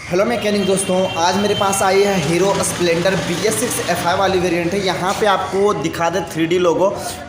Hello mechanic दोस्तों, आज मेरे पास आई है हीरो स्प्लेंडर BS6 FI वाली वेरिएंट है। यहाँ पे आपको दिखा दे 3D लोगो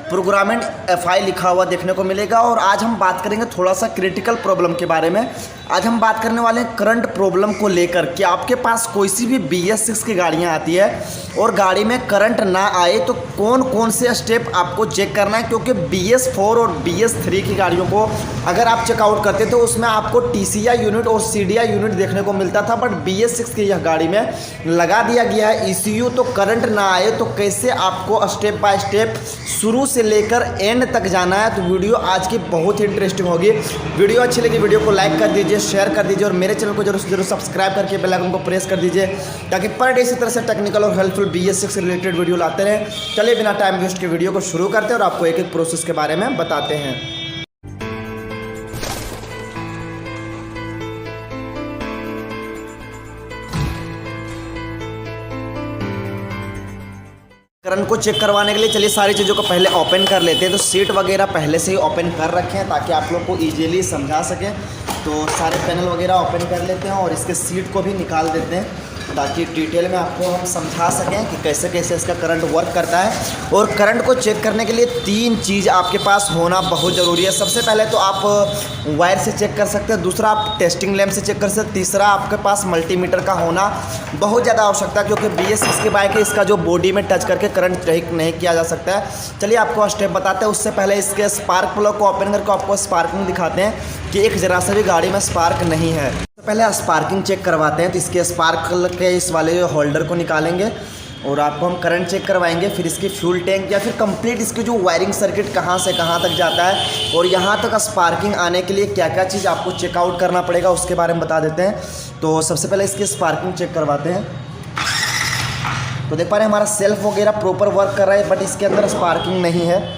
प्रोग्रामेंट FI लिखा हुआ देखने को मिलेगा। और आज हम बात करेंगे थोड़ा सा क्रिटिकल प्रॉब्लम के बारे में। आज हम बात करने वाले हैं करंट प्रॉब्लम को लेकर कि आपके पास कोई सी भी BS6 की गाड़ियाँ आती है और गाड़ी में करंट ना आए तो कौन कौन से स्टेप आपको चेक करना है। क्योंकि BS4 और BS3 की गाड़ियों को अगर आप चेकआउट करते तो उसमें आपको TCI यूनिट और CDI यूनिट देखने को मिलता था, बट BS6 की यह गाड़ी में लगा दिया गया है ECU। तो करंट ना आए तो कैसे आपको स्टेप बाय स्टेप शुरू से लेकर एंड तक जाना है। तो वीडियो आज की बहुत ही इंटरेस्टिंग होगी। वीडियो अच्छी लगी वीडियो को लाइक कर दीजिए, शेयर कर दीजिए और मेरे चैनल को जरूर सब्सक्राइब करके बेल आइकन को प्रेस कर दीजिए ताकि पर डे इसी तरह से टेक्निकल और हेल्पफुल BS6 से रिलेटेड वीडियो लाते रहें। चलिए बिना टाइम वेस्ट के वीडियो को शुरू करते हैं और आपको एक एक प्रोसेस के बारे में बताते हैं। करंट को चेक करवाने के लिए चलिए सारी चीज़ों को पहले ओपन कर लेते हैं। तो सीट वगैरह पहले से ही ओपन कर रखे हैं ताकि आप लोग को इजीली समझा सकें। तो सारे पैनल वगैरह ओपन कर लेते हैं और इसके सीट को भी निकाल देते हैं ताकि डिटेल में आपको हम समझा सकें कि कैसे कैसे इसका करंट वर्क करता है। और करंट को चेक करने के लिए 3 चीज़ आपके पास होना बहुत ज़रूरी है। सबसे पहले तो आप वायर से चेक कर सकते हैं, दूसरा आप टेस्टिंग लैंप से चेक कर सकते हैं, तीसरा आपके पास मल्टीमीटर का होना बहुत ज़्यादा आवश्यकता है क्योंकि BS6 की बाइक है, इसका जो बॉडी में टच करके करंट चेक नहीं किया जा सकता है। चलिए आपको स्टेप बताते हैं। उससे पहले इसके स्पार्क प्लग को ओपन करके आपको स्पार्किंग दिखाते हैं कि एक ज़रा सा भी गाड़ी में स्पार्क नहीं है। पहले स्पार्किंग चेक करवाते हैं। तो इसके स्पार्क के इस वाले होल्डर को निकालेंगे और आपको हम करंट चेक करवाएंगे। फिर इसकी फ्यूल टैंक या फिर कंप्लीट इसकी जो वायरिंग सर्किट कहाँ से कहाँ तक जाता है और यहाँ तक स्पार्किंग आने के लिए क्या क्या चीज़ आपको चेकआउट करना पड़ेगा उसके बारे में बता देते हैं। तो सबसे पहले इसकी स्पार्किंग चेक करवाते हैं। तो देख पा रहे हैं हमारा सेल्फ वगैरह प्रॉपर वर्क कर रहा है, बट इसके अंदर स्पार्किंग नहीं है।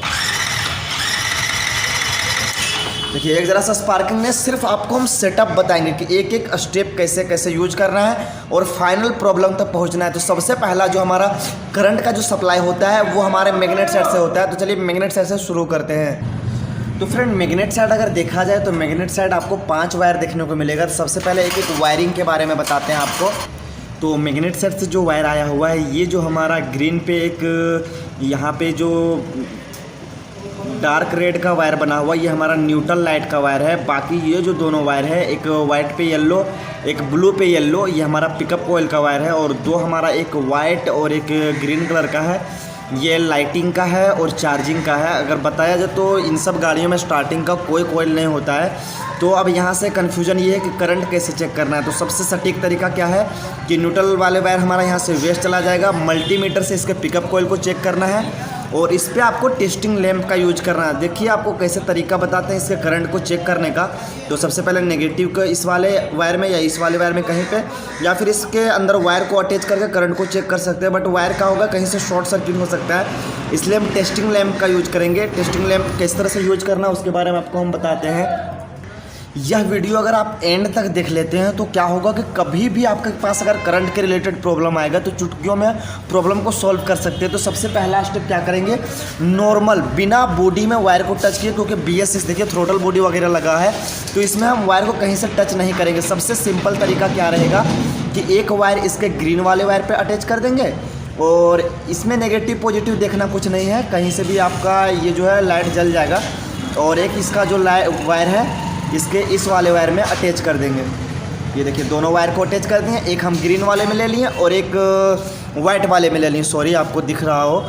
देखिए एक ज़रा सा स्पार्किंग में सिर्फ आपको हम सेटअप बताएंगे कि एक एक स्टेप कैसे कैसे यूज करना है और फाइनल प्रॉब्लम तक पहुंचना है। तो सबसे पहला जो हमारा करंट का जो सप्लाई होता है वो हमारे मैग्नेट साइड से होता है। तो चलिए मैग्नेट साइड से शुरू करते हैं। तो फ्रेंड मैग्नेट साइड अगर देखा जाए तो मैग्नेट साइड आपको 5 वायर देखने को मिलेगा। तो सबसे पहले एक एक वायरिंग के बारे में बताते हैं आपको। तो मैग्नेट साइड से जो वायर आया हुआ है ये जो हमारा ग्रीन पे एक यहाँ पे जो डार्क रेड का वायर बना हुआ ये हमारा न्यूट्रल लाइट का वायर है। बाकी ये जो दोनों वायर है, एक वाइट पे येलो एक ब्लू पे येलो, ये हमारा पिकअप कॉइल का वायर है। और दो हमारा एक वाइट और एक ग्रीन कलर का है, ये लाइटिंग का है और चार्जिंग का है। अगर बताया जाए तो इन सब गाड़ियों में स्टार्टिंग का कोई कॉइल नहीं होता है। तो अब यहाँ से कन्फ्यूजन ये है कि करंट कैसे चेक करना है। तो सबसे सटीक तरीका क्या है कि न्यूट्रल वाले वायर हमारा यहाँ से वेस्ट चला जाएगा, मल्टीमीटर से इसके पिकअप कॉइल को चेक करना है और इस पर आपको टेस्टिंग लैंप का यूज करना है। देखिए आपको कैसे तरीका बताते हैं इसके करंट को चेक करने का। तो सबसे पहले नेगेटिव को इस वाले वायर में या इस वाले वायर में कहीं पे या फिर इसके अंदर वायर को अटैच करके करंट को चेक कर सकते हैं, बट वायर का होगा कहीं से शॉर्ट सर्किट हो सकता है, इसलिए हम टेस्टिंग लैंप का यूज करेंगे। टेस्टिंग लैंप किस तरह से यूज करना है उसके बारे में आपको हम बताते हैं। यह वीडियो अगर आप एंड तक देख लेते हैं तो क्या होगा कि कभी भी आपके पास अगर करंट के रिलेटेड प्रॉब्लम आएगा तो चुटकियों में प्रॉब्लम को सॉल्व कर सकते हैं। तो सबसे पहला स्टेप क्या करेंगे, नॉर्मल बिना बॉडी में वायर को टच किए, क्योंकि BS6 देखिए थ्रोटल बॉडी वगैरह लगा है तो इसमें हम वायर को कहीं से टच नहीं करेंगे। सबसे सिंपल तरीका क्या रहेगा कि एक वायर इसके ग्रीन वाले वायर पर अटैच कर देंगे और इसमें नेगेटिव पॉजिटिव देखना कुछ नहीं है, कहीं से भी आपका ये जो है लाइट जल जाएगा। और एक इसका जो वायर है इसके इस वाले वायर में अटैच कर देंगे। ये देखिए दोनों वायर को अटैच कर दिए, एक हम ग्रीन वाले में ले लिए और एक वाइट वाले में ले लिए। सॉरी आपको दिख रहा हो,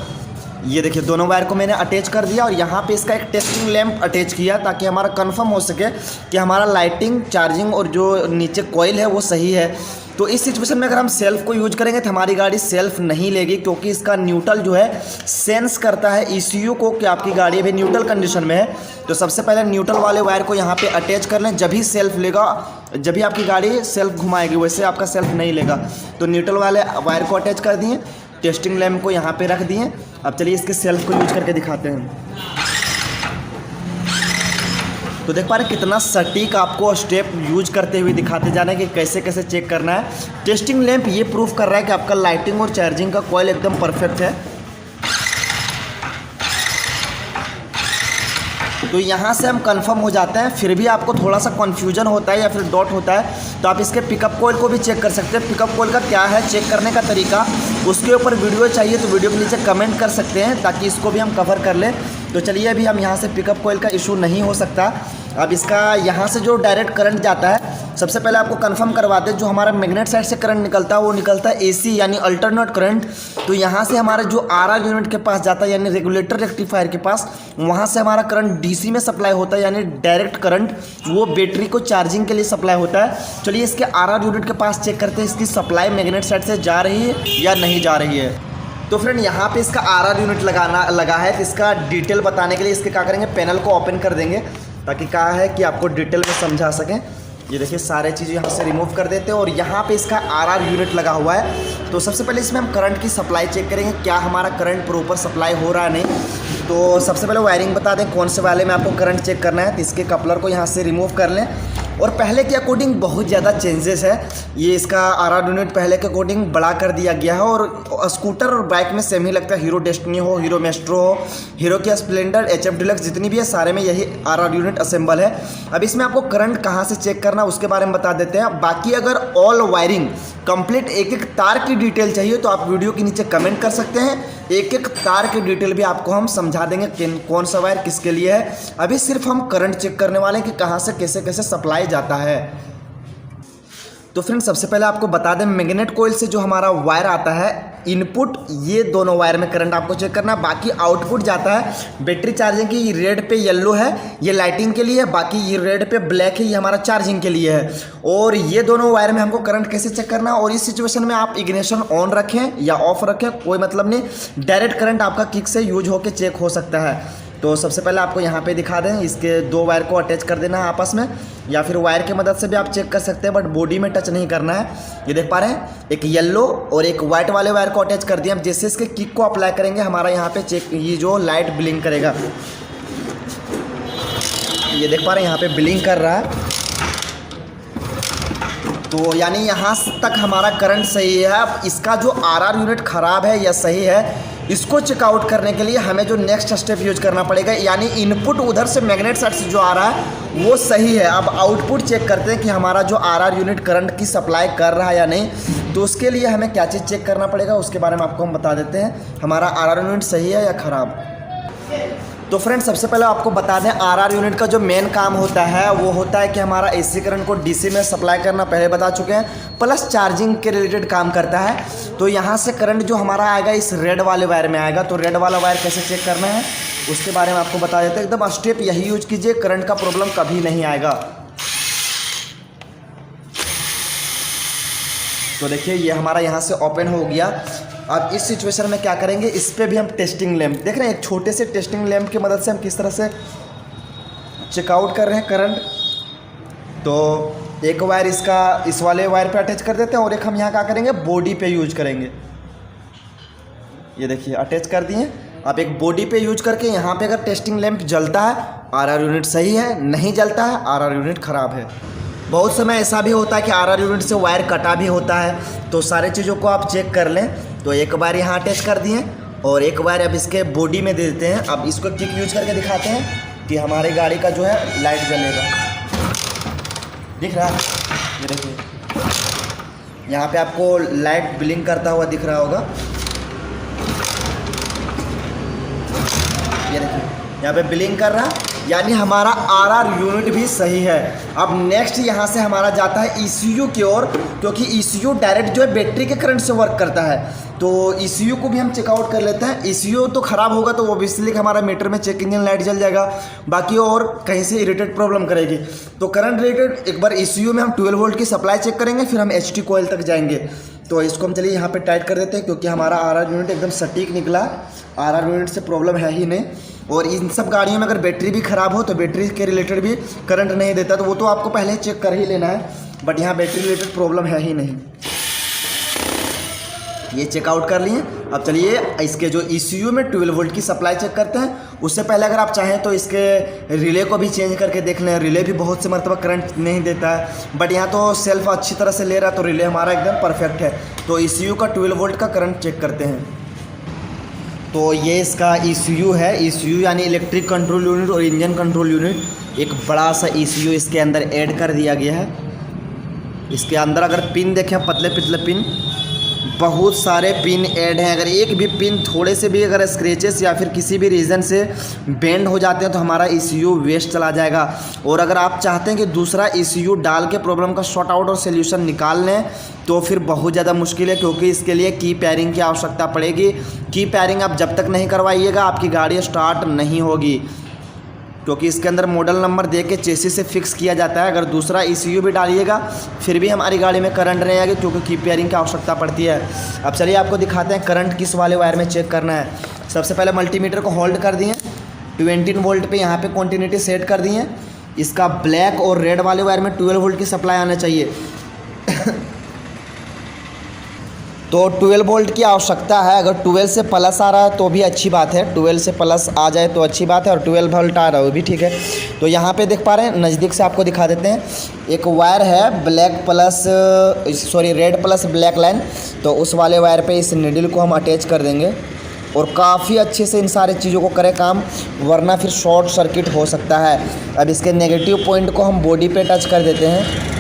ये देखिए दोनों वायर को मैंने अटैच कर दिया और यहाँ पे इसका एक टेस्टिंग लैंप अटैच किया ताकि हमारा कंफर्म हो सके कि हमारा लाइटिंग, चार्जिंग और जो नीचे कॉइल है वो सही है। तो इस सिचुएशन में अगर हम सेल्फ को यूज करेंगे तो हमारी गाड़ी सेल्फ नहीं लेगी, क्योंकि इसका न्यूट्रल जो है सेंस करता है ECU को कि आपकी गाड़ी अभी न्यूट्रल कंडीशन में है। तो सबसे पहले न्यूट्रल वाले वायर को यहाँ पे अटैच कर लें, जब ही सेल्फ लेगा, जब भी आपकी गाड़ी सेल्फ घुमाएगी, वैसे आपका सेल्फ नहीं लेगा। तो न्यूट्रल वाले वायर को अटैच कर दिए, टेस्टिंग लैंप को यहाँ पे रख दिए। अब चलिए इसके सेल्फ को यूज करके दिखाते हैं। तो देख पा रहे कितना सटीक आपको स्टेप यूज करते हुए दिखाते जाना है कि कैसे कैसे चेक करना है। टेस्टिंग लैंप ये प्रूफ कर रहा है कि आपका लाइटिंग और चार्जिंग का कॉइल एकदम परफेक्ट है। तो यहाँ से हम कंफर्म हो जाते हैं। फिर भी आपको थोड़ा सा कन्फ्यूजन होता है या फिर डाउट होता है तो आप इसके पिकअप कॉइल को भी चेक कर सकते हैं। पिकअप कॉइल का क्या है चेक करने का तरीका, उसके ऊपर वीडियो चाहिए तो वीडियो के नीचे कमेंट कर सकते हैं ताकि इसको भी हम कवर कर लें। तो चलिए अभी हम यहाँ से पिकअप कॉइल का इशू नहीं हो सकता। अब इसका यहाँ से जो डायरेक्ट करंट जाता है, सबसे पहले आपको कंफर्म करवाते हैं जो हमारा मैग्नेट साइड से करंट निकलता है वो निकलता है एसी यानी अल्टरनेट करंट। तो यहाँ से हमारा जो आरआर यूनिट के पास जाता है यानी रेगुलेटर रेक्टिफायर के पास, वहाँ से हमारा करंट डीसी में सप्लाई होता है यानी डायरेक्ट करंट, वो बैटरी को चार्जिंग के लिए सप्लाई होता है। चलिए इसके आरआर यूनिट के पास चेक करते हैं इसकी सप्लाई मैग्नेट साइड से जा रही है या नहीं जा रही है। तो फ्रेंड यहाँ पे इसका आरआर यूनिट लगा है, तो इसका डिटेल बताने के लिए इसके क्या करेंगे, पैनल को ओपन कर देंगे ताकि क्या है कि आपको डिटेल में समझा सकें। ये देखिए सारे चीज़ यहाँ से रिमूव कर देते हैं और यहाँ पे इसका आरआर यूनिट लगा हुआ है। तो सबसे पहले इसमें हम करंट की सप्लाई चेक करेंगे, क्या हमारा करंट प्रॉपर सप्लाई हो रहा है नहीं। तो सबसे पहले वायरिंग बता दें कौन से वाले में आपको करंट चेक करना है। तो इसके कपलर को यहाँ से रिमूव कर लें और पहले के अकॉर्डिंग बहुत ज़्यादा चेंजेस है। ये इसका आरआर यूनिट पहले के अकॉर्डिंग बड़ा कर दिया गया है और स्कूटर और बाइक में सेम ही लगता है। हीरो डेस्टिनी हो, हीरो मेस्ट्रो हो, हीरो की स्प्लेंडर, एचएफ डिलक्स जितनी भी है सारे में यही आरआर यूनिट असेंबल है। अब इसमें आपको करंट कहाँ से चेक करना उसके बारे में बता देते हैं। बाकी अगर ऑल वायरिंग कंप्लीट एक एक तार की डिटेल चाहिए तो आप वीडियो के नीचे कमेंट कर सकते हैं। एक एक तार की डिटेल भी आपको हम समझा देंगे कौन सा वायर किसके लिए है। अभी सिर्फ हम करंट चेक करने वाले हैं कि कहाँ से कैसे कैसे सप्लाई जाता है। तो फ्रेंड सबसे पहले आपको बता दें मैग्नेट कॉइल से जो हमारा वायर आता है इनपुट, ये दोनों वायर में करंट आपको चेक करना। बाकी आउटपुट जाता है बैटरी चार्जिंग की, रेड पे येलो है ये लाइटिंग के लिए है, बाकी ये रेड पे ब्लैक है ये हमारा चार्जिंग के लिए है। और ये दोनों वायर में हमको करंट कैसे चेक करना, और इस सिचुएशन में आप इग्निशन ऑन रखें या ऑफ रखें कोई मतलब नहीं, डायरेक्ट करंट आपका किक से यूज होकर चेक हो सकता है। तो सबसे पहले आपको यहाँ पे दिखा दें, इसके दो वायर को अटैच कर देना है आपस में, या फिर वायर की मदद से भी आप चेक कर सकते हैं बट बॉडी में टच नहीं करना है। ये देख पा रहे हैं एक येलो और एक वाइट वाले वायर को अटैच कर दिया। हम जैसे इसके किक को अप्लाई करेंगे हमारा यहाँ पे चेक ये जो लाइट ब्लिंक करेगा, ये देख पा रहे हैं यहाँ पे ब्लिंक कर रहा है। तो यानी यहाँ तक हमारा करंट सही है। अब इसका जो आरआर यूनिट ख़राब है या सही है इसको चेकआउट करने के लिए हमें जो नेक्स्ट स्टेप यूज करना पड़ेगा, यानी इनपुट उधर से मैग्नेट साइड से जो आ रहा है वो सही है। अब आउटपुट चेक करते हैं कि हमारा जो आरआर यूनिट करंट की सप्लाई कर रहा है या नहीं। तो उसके लिए हमें क्या चीज़ चेक करना पड़ेगा उसके बारे में आपको हम बता देते हैं, हमारा आरआर यूनिट सही है या ख़राब। तो फ्रेंड सबसे पहले आपको बता दें आरआर यूनिट का जो मेन काम होता है वो होता है कि हमारा एसी करंट को डीसी में सप्लाई करना, पहले बता चुके हैं, प्लस चार्जिंग के रिलेटेड काम करता है। तो यहाँ से करंट जो हमारा आएगा इस रेड वाले वायर में आएगा। तो रेड वाला वायर कैसे चेक करना है उसके बारे में आपको बता देते हैं। एकदम स्टेप यही यूज कीजिए, करंट का प्रॉब्लम कभी नहीं आएगा। तो देखिए ये हमारा यहाँ से ओपन हो गया। अब इस सिचुएशन में क्या करेंगे, इस पर भी हम टेस्टिंग लैंप देख रहे हैं, एक छोटे से टेस्टिंग लैंप की मदद से हम किस तरह से चेकआउट कर रहे हैं करंट। तो एक वायर इसका इस वाले वायर पे अटैच कर देते हैं और एक हम यहाँ क्या करेंगे बॉडी पे यूज करेंगे। ये देखिए अटैच कर दिए। अब एक बॉडी पे यूज करके यहाँ पे अगर टेस्टिंग लैंप जलता है आरआर यूनिट सही है, नहीं जलता है आरआर यूनिट ख़राब है। बहुत समय ऐसा भी होता है कि आरआर यूनिट से वायर कटा भी होता है। तो सारे चीज़ों को आप चेक कर लें। तो एक वायर यहाँ अटैच कर दिए और एक वायर अब इसके बॉडी में दे देते हैं। अब इसको किक यूज करके दिखाते हैं कि हमारी गाड़ी का जो है लाइट जलेगा। दिख रहा है, ये देखिए यहाँ पे आपको लाइट ब्लिंक करता हुआ दिख रहा होगा। ये देखिए यहाँ पे ब्लिंक कर रहा है, यानी हमारा आरआर यूनिट भी सही है। अब नेक्स्ट यहाँ से हमारा जाता है ECU की ओर, क्योंकि ECU डायरेक्ट जो है बैटरी के करंट से वर्क करता है। तो ECU को भी हम चेकआउट कर लेते हैं। ECU तो ख़राब होगा तो ऑब्वियसली हमारा मीटर में चेक इंजन लाइट जल जाएगा, बाकी और कहीं से इरिटेट प्रॉब्लम करेगी। तो करंट रिलेटेड एक बार ECU में हम 12 वोल्ट की सप्लाई चेक करेंगे, फिर हम HT कॉइल तक जाएंगे। तो इसको हम चलिए यहाँ पे टाइट कर देते हैं, क्योंकि हमारा आरआर यूनिट एकदम सटीक निकला। आरआर यूनिट से प्रॉब्लम है ही नहीं। और इन सब गाड़ियों में अगर बैटरी भी ख़राब हो तो बैटरी के रिलेटेड भी करंट नहीं देता, तो वो तो आपको पहले चेक कर ही लेना है। बट यहाँ बैटरी रिलेटेड प्रॉब्लम है ही नहीं। ये चेकआउट कर लिए। अब चलिए इसके जो ECU में 12 वोल्ट की सप्लाई चेक करते हैं। उससे पहले अगर आप चाहें तो इसके रिले को भी चेंज करके देख लें। रिले भी बहुत से मरतबा करंट नहीं देता है, बट यहाँ तो सेल्फ अच्छी तरह से ले रहा है तो रिले हमारा एकदम परफेक्ट है। तो ECU का 12 वोल्ट का करंट चेक करते हैं। तो ये इसका ECU है। ECU यानी इलेक्ट्रिक कंट्रोल यूनिट और इंजन कंट्रोल यूनिट। एक बड़ा सा ECU इसके अंदर ऐड कर दिया गया है। इसके अंदर अगर पिन देखें, पतले पतले पिन, बहुत सारे पिन ऐड हैं। अगर एक भी पिन थोड़े से भी अगर स्क्रैचेस या फिर किसी भी रीज़न से बेंड हो जाते हैं तो हमारा ECU वेस्ट चला जाएगा। और अगर आप चाहते हैं कि दूसरा ECU डाल के प्रॉब्लम का शॉर्ट आउट और सोल्यूशन निकाल लें तो फिर बहुत ज़्यादा मुश्किल है, क्योंकि इसके लिए की पेयरिंग की आवश्यकता पड़ेगी। की पेयरिंग आप जब तक नहीं करवाइएगा आपकी गाड़ी स्टार्ट नहीं होगी, क्योंकि इसके अंदर मॉडल नंबर दे के चेसिस से फिक्स किया जाता है। अगर दूसरा ECU भी डालिएगा फिर भी हमारी गाड़ी में करंट नहीं आएगी, क्योंकि की पेयरिंग की आवश्यकता पड़ती है। अब चलिए आपको दिखाते हैं करंट किस वाले वायर में चेक करना है। सबसे पहले मल्टीमीटर को होल्ड कर दिए, 20 वोल्ट पे यहाँ पे कंटिन्यूटी सेट कर दिए। इसका ब्लैक और रेड वाले वायर में 12 वोल्ट की सप्लाई आना चाहिए। तो 12 वोल्ट की आवश्यकता है। अगर 12 से प्लस आ रहा है तो भी अच्छी बात है, 12 से प्लस आ जाए तो अच्छी बात है, और 12 वोल्ट आ रहा है वो भी ठीक है। तो यहाँ पे देख पा रहे हैं, नज़दीक से आपको दिखा देते हैं। एक वायर है रेड प्लस ब्लैक लाइन, तो उस वाले वायर पे इस नीडल को हम अटैच कर देंगे और काफ़ी अच्छे से इन सारी चीज़ों को करें काम, वरना फिर शॉर्ट सर्किट हो सकता है। अब इसके नेगेटिव पॉइंट को हम बॉडी पे टच कर देते हैं।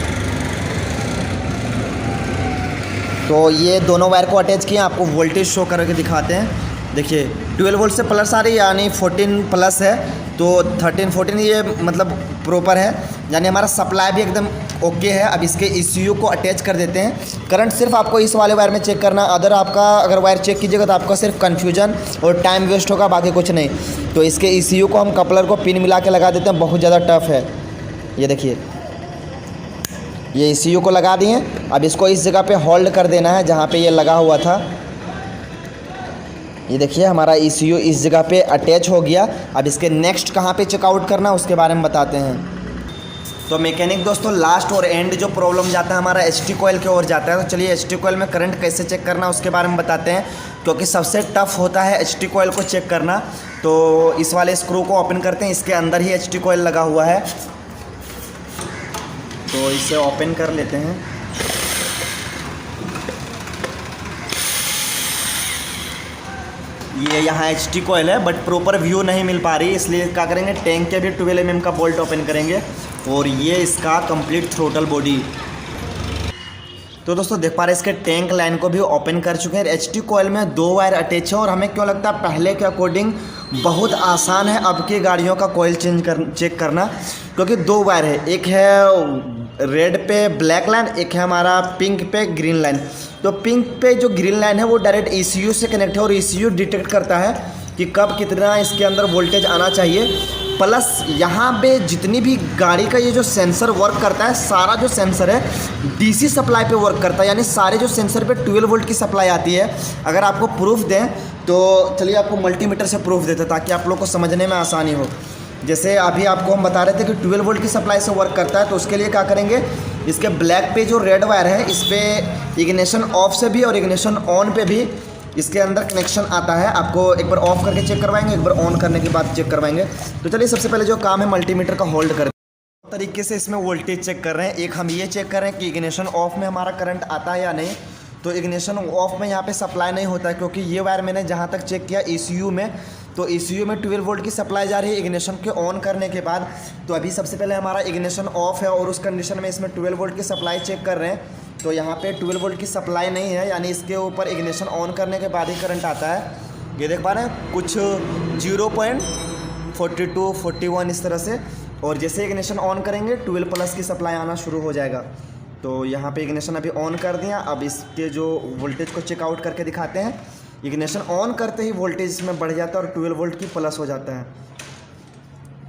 तो ये दोनों वायर को अटैच किए, आपको वोल्टेज शो करके दिखाते हैं। देखिए 12 वोल्ट से प्लस आ रही है, यानी 14 प्लस है, तो 13-14 ये मतलब प्रॉपर है, यानी हमारा सप्लाई भी एकदम ओके है। अब इसके ECU को अटैच कर देते हैं। करंट सिर्फ आपको इस वाले वायर में चेक करना, अदर आपका अगर वायर चेक कीजिएगा तो आपका सिर्फ कन्फ्यूजन और टाइम वेस्ट होगा, बाकी कुछ नहीं। तो इसके ECU को हम कपलर को पिन मिला के लगा देते हैं, बहुत ज़्यादा टफ है। ये देखिए ये ECU को लगा दिए। अब इसको इस जगह पे होल्ड कर देना है जहाँ पे ये लगा हुआ था। ये देखिए हमारा ECU इस जगह पे अटैच हो गया। अब इसके नेक्स्ट कहाँ पे चेकआउट करना उसके बारे में बताते हैं। तो मैकेनिक दोस्तों लास्ट और एंड जो प्रॉब्लम जाता है हमारा HT कॉइल की ओर जाता है। तो चलिए HT कॉइल में करंट कैसे चेक करना उसके बारे में बताते हैं, क्योंकि सबसे टफ होता है HT कॉइल को चेक करना। तो इस वाले स्क्रू को ओपन करते हैं, इसके अंदर ही HT कॉइल लगा हुआ है, तो इसे ओपन कर लेते हैं। ये यहाँ HT कॉइल है, बट प्रॉपर व्यू नहीं मिल पा रही, इसलिए क्या करेंगे, टैंक के भी 12 mm का बोल्ट ओपन करेंगे और ये इसका कंप्लीट थ्रोटल बॉडी। तो दोस्तों देख पा रहे हैं इसके टैंक लाइन को भी ओपन कर चुके हैं। HT कॉइल में 2 वायर अटैच है, और हमें क्यों लगता है पहले के अकॉर्डिंग बहुत आसान है अब की गाड़ियों का कॉइल चेक करना, क्योंकि 2 वायर है, एक है रेड पे ब्लैक लाइन, एक है हमारा पिंक पे ग्रीन लाइन। तो पिंक पे जो ग्रीन लाइन है वो डायरेक्ट ECU से कनेक्ट है, और ECU डिटेक्ट करता है कि कब कितना इसके अंदर वोल्टेज आना चाहिए। प्लस यहाँ पे जितनी भी गाड़ी का ये जो सेंसर वर्क करता है, सारा जो सेंसर है DC सप्लाई पे वर्क करता है, यानी सारे जो सेंसर पे 12 वोल्ट की सप्लाई आती है। अगर आपको प्रूफ दें तो चलिए आपको मल्टीमीटर से प्रूफ देते हैं ताकि आप लोग को समझने में आसानी हो। जैसे अभी आपको हम बता रहे थे कि 12 वोल्ट की सप्लाई से वर्क करता है, तो उसके लिए क्या करेंगे, इसके ब्लैक पे जो रेड वायर है इस पर इग्निशन ऑफ से भी और इग्निशन ऑन पे भी इसके अंदर कनेक्शन आता है। आपको एक बार ऑफ करके चेक करवाएंगे, एक बार ऑन करने के बाद चेक करवाएंगे। तो चलिए सबसे पहले जो काम है मल्टीमीटर का होल्ड कर तरीके से इसमें वोल्टेज चेक कर रहे हैं। एक हम ये चेक कर रहे हैं कि इग्निशन ऑफ में हमारा करंट आता है या नहीं। तो इग्निशन ऑफ में यहाँ पे सप्लाई नहीं होता है, क्योंकि ये वायर मैंने जहाँ तक चेक किया ECU में, तो ECU में 12 वोल्ट की सप्लाई जा रही है इग्निशन के ऑन करने के बाद। तो अभी सबसे पहले हमारा इग्निशन ऑफ है और उस कंडीशन में इसमें 12 वोल्ट की सप्लाई चेक कर रहे हैं। तो यहाँ पे 12 वोल्ट की सप्लाई नहीं है, यानी इसके ऊपर इग्निशन ऑन करने के बाद ही करंट आता है। ये देख पा रहे हैं कुछ 0.42 41 इस तरह से, और जैसे इग्निशन ऑन करेंगे 12 प्लस की सप्लाई आना शुरू हो जाएगा। तो यहाँ पे इग्निशन अभी ऑन कर दिया। अब इसके जो वोल्टेज को चेकआउट करके दिखाते हैं। इग्निशन ऑन करते ही वोल्टेज इसमें बढ़ जाता है और 12 वोल्ट की प्लस हो जाता है।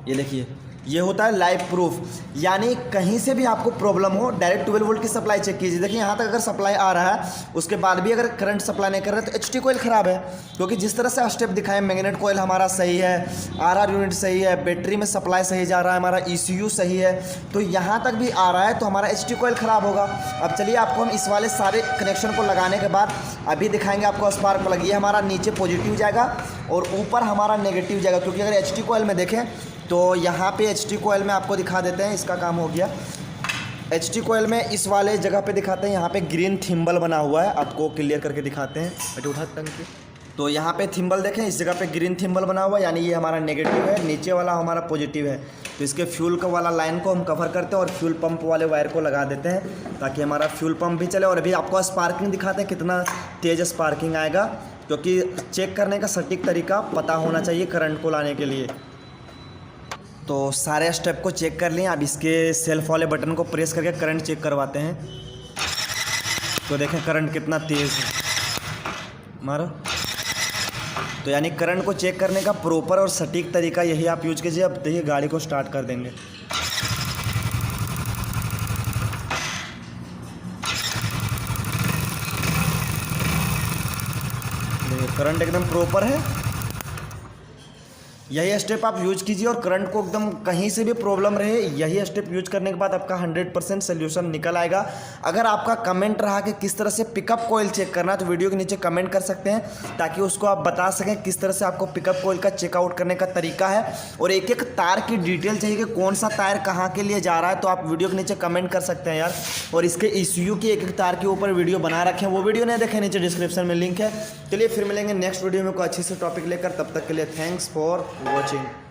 ये देखिए ये होता है लाइव प्रूफ, यानी कहीं से भी आपको प्रॉब्लम हो डायरेक्ट 12 वोल्ट की सप्लाई चेक कीजिए। देखिए यहाँ तक अगर सप्लाई आ रहा है उसके बाद भी अगर करंट सप्लाई नहीं कर रहा है तो HT कॉइल ख़राब है, क्योंकि जिस तरह से स्टेप दिखाए मैग्नेट कॉइल हमारा सही है, RR यूनिट सही है, बैटरी में सप्लाई सही जा रहा है, हमारा ECU सही है, तो यहाँ तक भी आ रहा है तो हमारा HT कॉइल ख़राब होगा। अब चलिए आपको हम इस वाले सारे कनेक्शन को लगाने के बाद अभी दिखाएंगे आपको स्पार्क प्लग। ये हमारा नीचे पॉजिटिव जाएगा और ऊपर हमारा नेगेटिव जाएगा, क्योंकि अगर HT कॉइल में देखें तो यहाँ पे HT कॉइल में आपको दिखा देते हैं, इसका काम हो गया। HT कॉइल में इस वाले जगह पे दिखाते हैं, यहाँ पे ग्रीन थिम्बल बना हुआ है, आपको क्लियर करके दिखाते हैं। बट उठा टंकी तो यहाँ पे थिम्बल देखें, इस जगह पे ग्रीन थिम्बल बना हुआ है, यानी ये हमारा नेगेटिव है, नीचे वाला हमारा पॉजिटिव है। तो इसके फ्यूल का वाला लाइन को हम कवर करते हैं और फ्यूल पंप वाले वायर को लगा देते हैं ताकि हमारा फ्यूल पंप भी चले। और अभी आपको स्पार्किंग दिखाते हैं कितना तेज़ स्पार्किंग आएगा, क्योंकि चेक करने का सटीक तरीका पता होना चाहिए करंट को लाने के लिए। तो सारे स्टेप को चेक कर लिए। अब इसके सेल्फ वाले बटन को प्रेस करके करंट चेक करवाते हैं। तो देखें करंट कितना तेज़ है मारो। तो यानी करंट को चेक करने का प्रॉपर और सटीक तरीका यही आप यूज कीजिए। अब देखिए गाड़ी को स्टार्ट कर देंगे। देखिए करंट एकदम प्रॉपर है। यही स्टेप आप यूज कीजिए और करंट को एकदम कहीं से भी प्रॉब्लम रहे, यही स्टेप यूज करने के बाद आपका 100% सोल्यूशन निकल आएगा। अगर आपका कमेंट रहा कि किस तरह से पिकअप कॉइल चेक करना है तो वीडियो के नीचे कमेंट कर सकते हैं ताकि उसको आप बता सकें किस तरह से आपको पिकअप कॉइल का चेकआउट करने का तरीका है। और एक एक तार की डिटेल चाहिए कि कौन सा तार कहाँ के लिए जा रहा है, तो आप वीडियो के नीचे कमेंट कर सकते हैं यार। और इसके ECU की एक एक तार के ऊपर वीडियो बना रखे हैं, वो वीडियो नहीं देखें, नीचे डिस्क्रिप्शन में लिंक है। चलिए फिर मिलेंगे नेक्स्ट वीडियो में कोई अच्छी से टॉपिक लेकर। तब तक के लिए थैंक्स फॉर वॉचिंग।